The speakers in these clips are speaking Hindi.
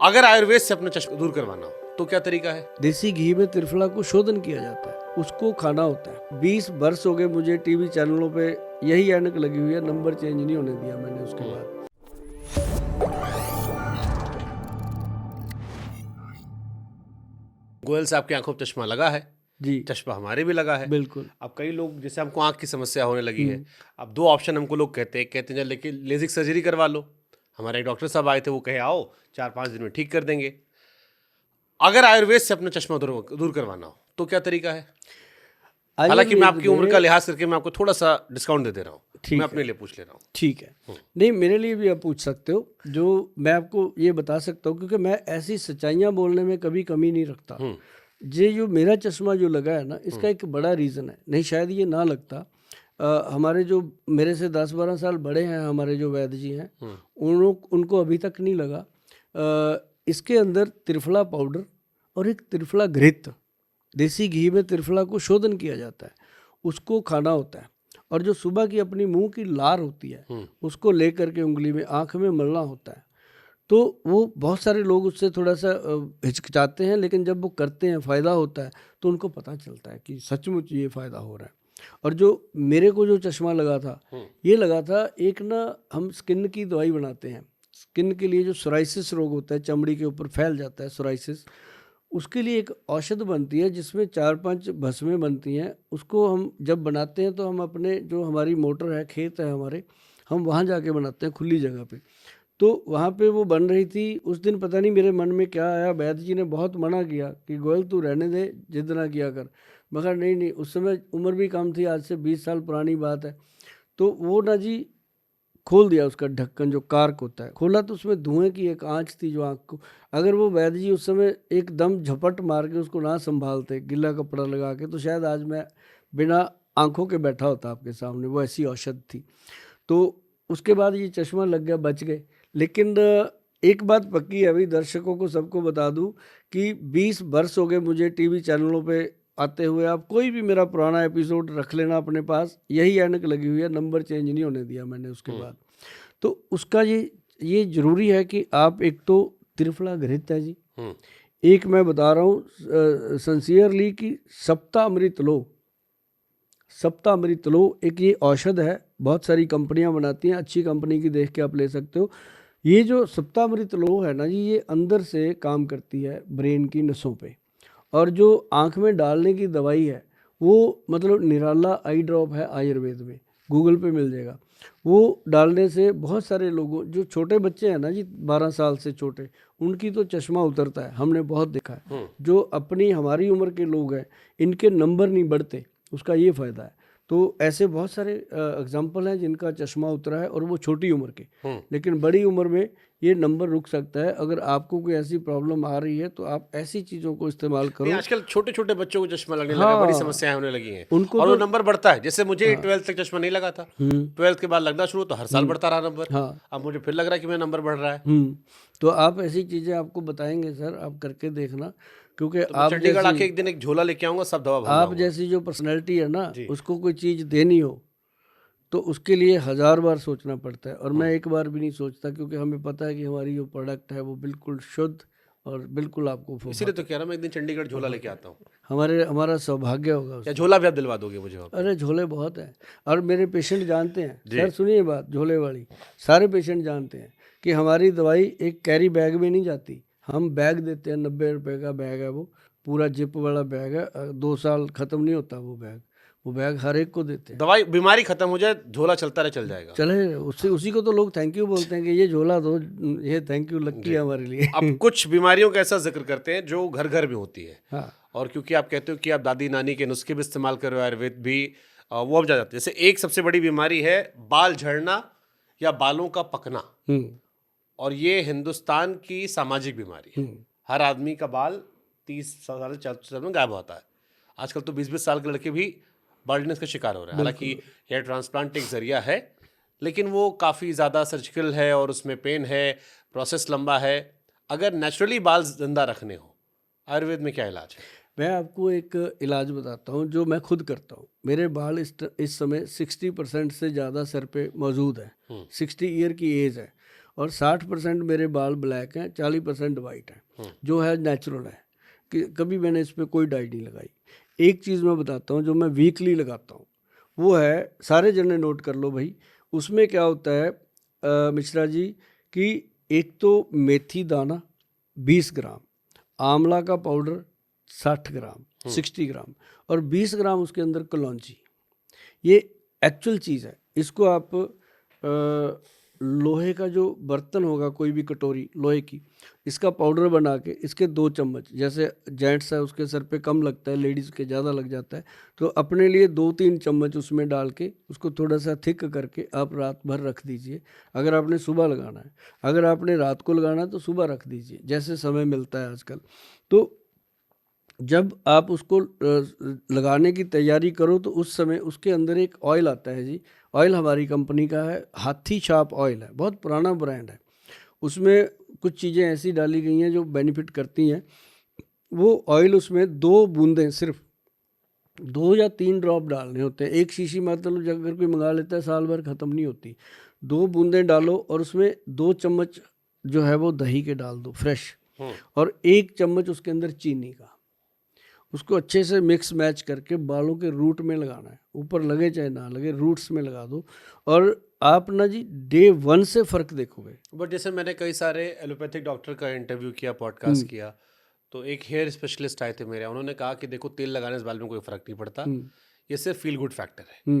अगर आयुर्वेद से अपना चश्मा दूर करवाना हो तो क्या तरीका है? देसी घी में त्रिफला को शोधन किया जाता है, उसको खाना होता है। 20 वर्ष हो गए मुझे टीवी चैनलों पे यही ऐनक लगी हुई है, नंबर चेंज नहीं होने दिया मैंने उसके बाद। गोयल साहब की आंखों में चश्मा लगा है, जी चश्मा हमारे भी लगा है। बिल्कुल। अब कई लोग, जैसे हमको आंख की समस्या होने लगी है, अब दो ऑप्शन हमको लोग कहते हैं लेकिन लेजिक सर्जरी करवा लो। हमारे एक डॉक्टर साहब आए थे, वो कहे आओ 4-5 दिन में ठीक कर देंगे। अगर आयुर्वेद से अपना चश्मा दूर करवाना हो तो क्या तरीका है? हालांकि मैं आपकी उम्र का लिहाज करके मैं आपको थोड़ा सा डिस्काउंट दे रहा हूँ, मैं अपने लिए पूछ ले रहा हूँ। ठीक है, नहीं मेरे लिए भी आप पूछ सकते हो। जो मैं आपको ये बता सकता हूँ, क्योंकि मैं ऐसी सच्चाइयाँ बोलने में कभी कमी नहीं रखता। ये जो मेरा चश्मा जो लगा है ना, इसका एक बड़ा रीज़न है, नहीं शायद ये ना लगता। हमारे जो मेरे से 10-12 साल बड़े हैं, हमारे जो वैद्य जी हैं, उनको अभी तक नहीं लगा। इसके अंदर त्रिफला पाउडर और एक त्रिफला घृत, देसी घी में त्रिफला को शोधन किया जाता है, उसको खाना होता है। और जो सुबह की अपनी मुंह की लार होती है, उसको लेकर के उंगली में आँख में मलना होता है। तो वो बहुत सारे लोग उससे थोड़ा सा हिचकिचाते हैं, लेकिन जब वो करते हैं, फ़ायदा होता है, तो उनको पता चलता है कि सचमुच ये फ़ायदा हो रहा है। और जो मेरे को जो चश्मा लगा था, ये लगा था, एक ना हम स्किन की दवाई बनाते हैं, स्किन के लिए जो सोराइसिस रोग होता है, चमड़ी के ऊपर फैल जाता है सोराइसिस, उसके लिए एक औषध बनती है जिसमें 4-5 भस्में बनती हैं। उसको हम जब बनाते हैं तो हम अपने जो हमारी मोटर है, खेत है हमारे, हम वहाँ जाके बनाते हैं खुली जगह पे। तो वहाँ पे वो बन रही थी। उस दिन पता नहीं मेरे मन में क्या आया, वैद्य जी ने बहुत मना किया कि गोयल तू रहने दे, जिद ना किया कर। मगर नहीं, उस समय उम्र भी कम थी, आज से 20 साल पुरानी बात है। तो वो ना जी खोल दिया उसका ढक्कन, जो कार्क होता है, खोला तो उसमें धुएं की एक आँच थी जो आँख को, अगर वो वैद्य जी उस समय एकदम झपट मार के उसको ना संभालते गिला कपड़ा लगा के, तो शायद आज मैं बिना आँखों के बैठा होता आपके सामने। वो ऐसी औषध थी। तो उसके बाद ये चश्मा लग गया, बच गए। लेकिन एक बात पक्की है, अभी दर्शकों को सबको बता दूं कि 20 वर्ष हो गए मुझे टीवी चैनलों पे आते हुए। आप कोई भी मेरा पुराना एपिसोड रख लेना अपने पास, यही ऐनक लगी हुई है, नंबर चेंज नहीं होने दिया मैंने उसके बाद। तो उसका ये जरूरी है कि आप, एक तो त्रिफला घृत है जी, एक मैं बता रहा हूँ सिंसियरली कि सप्तामृत लो, सप्तामृत लो, एक ये औषध है, बहुत सारी कंपनियां बनाती हैं, अच्छी कंपनी की देख के आप ले सकते हो। ये जो सप्तामृत लो है ना जी, ये अंदर से काम करती है ब्रेन की नसों पे। और जो आँख में डालने की दवाई है, वो मतलब निराला आई ड्रॉप है आयुर्वेद में, गूगल पे मिल जाएगा। वो डालने से बहुत सारे लोगों, जो छोटे बच्चे हैं ना जी, 12 साल से छोटे, उनकी तो चश्मा उतरता है, हमने बहुत देखा है। जो अपनी हमारी उम्र के लोग हैं, इनके नंबर नहीं बढ़ते, उसका ये फ़ायदा है। तो ऐसे बहुत सारे एग्जाम्पल हैं जिनका चश्मा उतरा है, और वो छोटी उम्र के। लेकिन बड़ी उम्र में ये नंबर रुक सकता है। अगर आपको कोई ऐसी प्रॉब्लम आ रही है तो आप ऐसी चीज़ों को इस्तेमाल करो। आजकल छोटे छोटे बच्चों को चश्मा लगने लगा, बड़ी समस्याएं होने लगी हैं, उनको और वो तो नंबर बढ़ता है। जैसे मुझे 12th तक चश्मा नहीं लगा था, 12th के बाद लगना शुरू, तो हर साल बढ़ता रहा नंबर। अब मुझे फिर लग रहा है कि मेरा नंबर बढ़ रहा है। तो आप ऐसी चीज़ें आपको बताएंगे सर, आप करके देखना, क्योंकि तो आप चंडीगढ़ आके एक दिन एक झोला लेके आऊंगा, सब दवा भरवा आप जैसी जो पर्सनैलिटी है ना, उसको कोई चीज़ देनी हो तो उसके लिए 1000 बार सोचना पड़ता है। और मैं एक बार भी नहीं सोचता, क्योंकि हमें पता है कि हमारी जो प्रोडक्ट है वो बिल्कुल शुद्ध और बिल्कुल आपको इसीलिए तो कह रहा हूँ मैं एक दिन चंडीगढ़ झोला लेके आता हूँ। हमारा सौभाग्य होगा या उसमें। झोला भी आप दिलवा दोगे मुझे वहाँ पे? अरे झोले बहुत हैं, और मेरे पेशेंट जानते हैं सर, सुनिए बात झोले वाली, सारे पेशेंट जानते हैं कि हमारी दवाई एक कैरी बैग में नहीं जाती। हम बैग देते हैं, 90 रुपये का बैग है, वो पूरा जिप वाला बैग है, 2 साल ख़त्म नहीं होता वो बैग। वो बैग हर एक को देते हैं। दवाई बीमारी खत्म हो जाए, झोला चलता रहे, चल जाएगा। चले उसी को तो लोग थैंक यू बोलते हैं कि ये झोला दो, ये थैंक यू लक्की है हमारे लिए। अब कुछ बीमारियों का ऐसा जिक्र करते हैं जो घर घर में होती है। हाँ। और क्योंकि आप कहते हो कि आप दादी नानी के नुस्खे भी इस्तेमाल कर रहे हो, आयुर्वेद भी, वो अब जा जाते हैं। जैसे एक सबसे बड़ी बीमारी है बाल झड़ना या बालों का पकना, और ये हिंदुस्तान की सामाजिक बीमारी है। हर आदमी का बाल 30 साल 40 साल में गायब होता है। आजकल तो 20-20 साल के लड़के भी बाल्डनेस का शिकार हो रहे हैं। हालांकि हेयर ट्रांसप्लांट एक जरिया है, लेकिन वो काफ़ी ज़्यादा सर्जिकल है और उसमें पेन है, प्रोसेस लंबा है। अगर नेचुरली बाल जिंदा रखने हो, आयुर्वेद में क्या इलाज है? मैं आपको एक इलाज बताता हूँ जो मैं खुद करता हूँ। मेरे बाल इस समय 60% से ज़्यादा सर पे मौजूद है, 60 ईयर की एज है, और 60% मेरे बाल ब्लैक हैं, 40% वाइट हैं, जो है नेचुरल है कि कभी मैंने इस पर कोई डाई नहीं लगाई। एक चीज़ मैं बताता हूँ जो मैं वीकली लगाता हूँ, वो है, सारे जने नोट कर लो भाई, उसमें क्या होता है मिश्रा जी कि एक तो मेथी दाना 20 ग्राम, आंवला का पाउडर 60 ग्राम 60 ग्राम और 20 ग्राम उसके अंदर कलौंजी। ये एक्चुअल चीज़ है। इसको आप लोहे का जो बर्तन होगा, कोई भी कटोरी लोहे की, इसका पाउडर बना के इसके 2 चम्मच, जैसे जेंट्स है उसके सर पे कम लगता है, लेडीज़ के ज़्यादा लग जाता है, तो अपने लिए 2-3 चम्मच उसमें डाल के उसको थोड़ा सा थिक करके आप रात भर रख दीजिए। अगर आपने सुबह लगाना है, अगर आपने रात को लगाना है तो सुबह रख दीजिए, जैसे समय मिलता है आजकल। तो जब आप उसको लगाने की तैयारी करो तो उस समय उसके अंदर एक ऑयल आता है जी, ऑयल हमारी कंपनी का है, हाथी छाप ऑयल है, बहुत पुराना ब्रांड है। उसमें कुछ चीज़ें ऐसी डाली गई हैं जो बेनिफिट करती हैं। वो ऑयल उसमें 2 बूंदें, सिर्फ 2 या 3 ड्रॉप डालने होते हैं। एक शीशी मतलब अगर कोई मंगा लेता है साल भर ख़त्म नहीं होती। 2 बूंदें डालो और उसमें 2 चम्मच जो है वो दही के डाल दो फ्रेश, और 1 चम्मच उसके अंदर चीनी का। उसको अच्छे से मिक्स मैच करके बालों के रूट में लगाना है, ऊपर लगे चाहे ना लगे, रूट्स में लगा दो, और आप ना जी डे 1 से फ़र्क देखोगे। बट जैसे मैंने कई सारे एलोपैथिक डॉक्टर का इंटरव्यू किया, पॉडकास्ट किया, तो एक हेयर स्पेशलिस्ट आए थे मेरे, उन्होंने कहा कि देखो तेल लगाने से बाल में कोई फ़र्क नहीं पड़ता, ये सिर्फ फील गुड फैक्टर है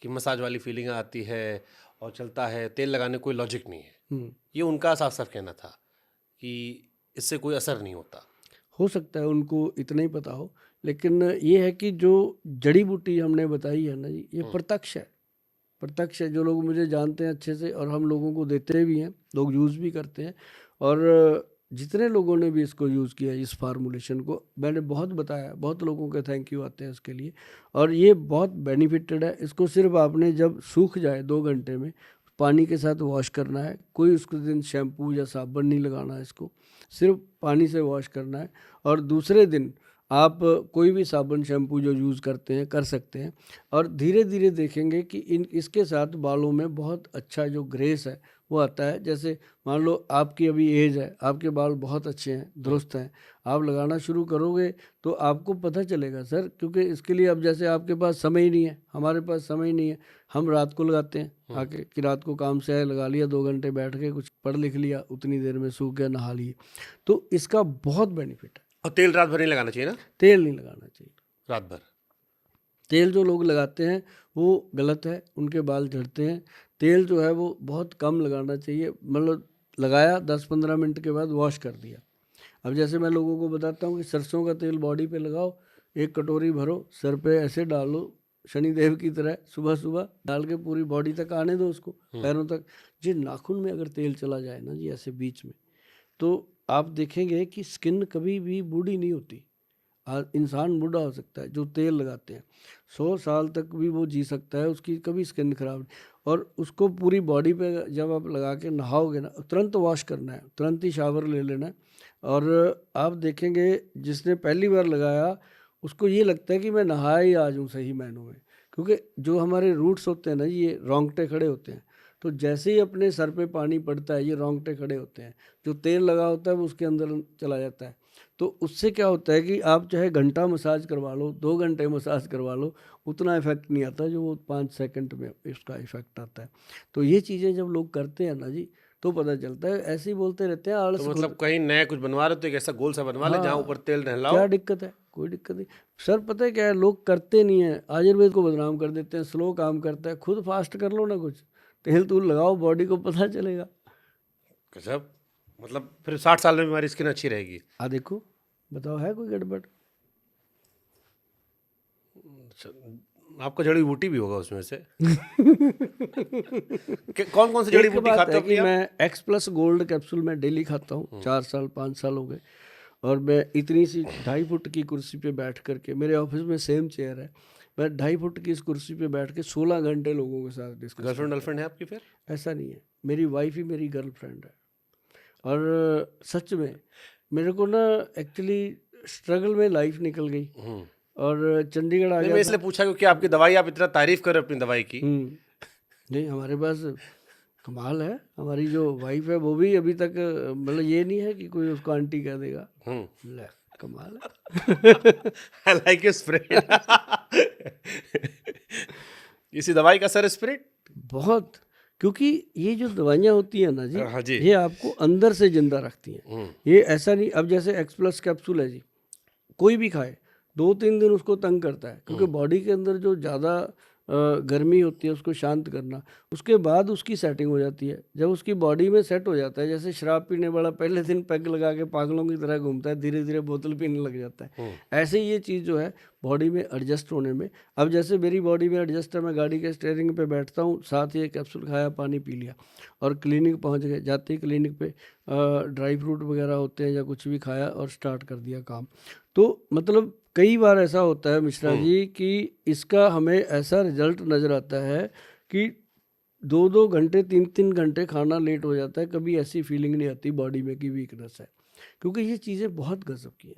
कि मसाज वाली फीलिंग आती है और चलता है, तेल लगाने कोई लॉजिक नहीं है। ये उनका साफ साफ कहना था कि इससे कोई असर नहीं होता। हो सकता है उनको इतना ही पता हो, लेकिन ये है कि जो जड़ी बूटी हमने बताई है ना जी, ये प्रत्यक्ष है, प्रत्यक्ष है। जो लोग मुझे जानते हैं अच्छे से और हम लोगों को देते भी हैं, लोग यूज़ भी करते हैं, और जितने लोगों ने भी इसको यूज़ किया, इस फार्मूलेशन को मैंने बहुत बताया, बहुत लोगों के थैंक यू आते हैं इसके लिए, और ये बहुत बेनिफिटेड है। इसको सिर्फ आपने जब सूख जाए 2 घंटे में पानी के साथ वॉश करना है, कोई उसके दिन शैम्पू या साबुन नहीं लगाना है, इसको सिर्फ पानी से वॉश करना है, और दूसरे दिन आप कोई भी साबुन शैम्पू जो यूज़ करते हैं कर सकते हैं, और धीरे धीरे देखेंगे कि इसके साथ बालों में बहुत अच्छा जो ग्रेस है वो आता है। जैसे मान लो आपकी अभी एज है, आपके बाल बहुत अच्छे हैं, दुरुस्त हैं, आप लगाना शुरू करोगे तो आपको पता चलेगा सर, क्योंकि इसके लिए अब जैसे आपके पास समय ही नहीं है, हमारे पास समय ही नहीं है, हम रात को लगाते हैं आके कि रात को काम से आए, लगा लिया, 2 घंटे बैठ के कुछ पढ़ लिख लिया, उतनी देर में सूख गया, नहा लिए। तो इसका बहुत बेनिफिट है। और तेल रात भर नहीं लगाना चाहिए ना? तेल नहीं लगाना चाहिए रात भर। तेल जो लोग लगाते हैं वो गलत है, उनके बाल झड़ते हैं। तेल जो है वो बहुत कम लगाना चाहिए, मतलब लगाया 10-15 मिनट के बाद वॉश कर दिया। अब जैसे मैं लोगों को बताता हूँ कि सरसों का तेल बॉडी पे लगाओ, 1 कटोरी भरो, सर पे ऐसे डालो शनिदेव की तरह, सुबह सुबह डाल के पूरी बॉडी तक आने दो उसको, पैरों तक। जी नाखून में अगर तेल चला जाए ना जी ऐसे बीच में, तो आप देखेंगे कि स्किन कभी भी बूढ़ी नहीं होती। इंसान बूढ़ा हो सकता है जो तेल लगाते हैं, 100 साल तक भी वो जी सकता है, उसकी कभी स्किन खराब नहीं। और उसको पूरी बॉडी पे जब आप लगा के नहाओगे ना, तुरंत वॉश करना है, तुरंत ही शावर ले लेना है, और आप देखेंगे जिसने पहली बार लगाया उसको ये लगता है कि मैं नहाया ही आज हूँ सही मायनों में, क्योंकि जो हमारे रूट्स होते हैं ना, ये रोंगटे खड़े होते हैं, तो जैसे ही अपने सर पे पानी पड़ता है ये रोंगटे खड़े होते हैं, जो तेल लगा होता है वो उसके अंदर चला जाता है। तो उससे क्या होता है कि आप चाहे घंटा मसाज करवा लो, 2 घंटे मसाज करवा लो, उतना इफेक्ट नहीं आता जो वो 5 सेकंड में इसका इफेक्ट आता है। तो ये चीज़ें जब लोग करते हैं ना जी, तो पता चलता है। ऐसे ही बोलते रहते हैं आलस तो मतलब कहीं नया कुछ बनवा रहे हो तो एक ऐसा गोल सा बनवा ले जहाँ ऊपर तेल नहलाओ। क्या दिक्कत है? कोई दिक्कत नहीं सर। पता है क्या है, लोग करते नहीं है, आयुर्वेद को बदनाम कर देते हैं, स्लो काम करता है। खुद फास्ट कर लो ना, कुछ तेल तूल लगाओ, बॉडी को पता चलेगा। गजब। मतलब फिर 60 साल में हमारी स्किन अच्छी रहेगी? देखो बताओ, है कोई गड़बड़? आपका जड़ी बूटी भी होगा उसमें से। कौन कौन सी जड़ी एक बूटी बात खाते है हो कि अपनी आप? मैं एक्स प्लस गोल्ड कैप्सूल मैं डेली खाता हूँ, 4 साल 5 साल हो गए, और मैं इतनी सी 2.5 फुट की कुर्सी पे बैठ करके, मेरे ऑफिस में सेम चेयर है, मैं 2.5 फुट की इस कुर्सी पे बैठ के 16 घंटे लोगों के साथ डिस्कस। गर्लफ्रेंड है आपकी फिर? ऐसा नहीं है, मेरी वाइफ ही मेरी गर्लफ्रेंड है। और सच में मेरे को ना एक्चुअली स्ट्रगल में लाइफ निकल गई, और चंडीगढ़ आ नहीं, गया मैं था। इसलिए पूछा क्योंकि आपकी दवाई, आप इतना तारीफ कर रहे हो अपनी दवाई की। नहीं, हमारे पास कमाल है। हमारी जो वाइफ है वो भी अभी तक मतलब ये नहीं है कि कोई उसको आंटी कह देगा। ले, कमाल है। I like your spirit. इसी दवाई का सर स्पिरिट बहुत, क्योंकि ये जो दवाइयाँ होती हैं ना जी, हाँ जी। ये आपको अंदर से जिंदा रखती हैं। ये ऐसा नहीं, अब जैसे एक्सप्लस कैप्सूल है जी, कोई भी खाए 2-3 दिन उसको तंग करता है, क्योंकि बॉडी के अंदर जो ज़्यादा गर्मी होती है उसको शांत करना, उसके बाद उसकी सेटिंग हो जाती है। जब उसकी बॉडी में सेट हो जाता है, जैसे शराब पीने वाला पहले दिन पैग लगा के पागलों की तरह घूमता है, धीरे धीरे बोतल पीने लग जाता है, ऐसे ही ये चीज़ जो है बॉडी में एडजस्ट होने में, अब जैसे मेरी बॉडी में एडजस्ट है, मैं गाड़ी के स्टीयरिंग पे बैठता हूँ, साथ ही एक कैप्सूल खाया, पानी पी लिया और क्लिनिक पहुँच गए। जाते ही क्लिनिक पे ड्राई फ्रूट वगैरह होते हैं या कुछ भी खाया और स्टार्ट कर दिया काम। तो मतलब कई बार ऐसा होता है मिश्रा जी कि इसका हमें ऐसा रिजल्ट नज़र आता है कि 2-2 घंटे 3-3 घंटे खाना लेट हो जाता है, कभी ऐसी फीलिंग नहीं आती बॉडी में कि वीकनेस है, क्योंकि ये चीज़ें बहुत गजब की हैं।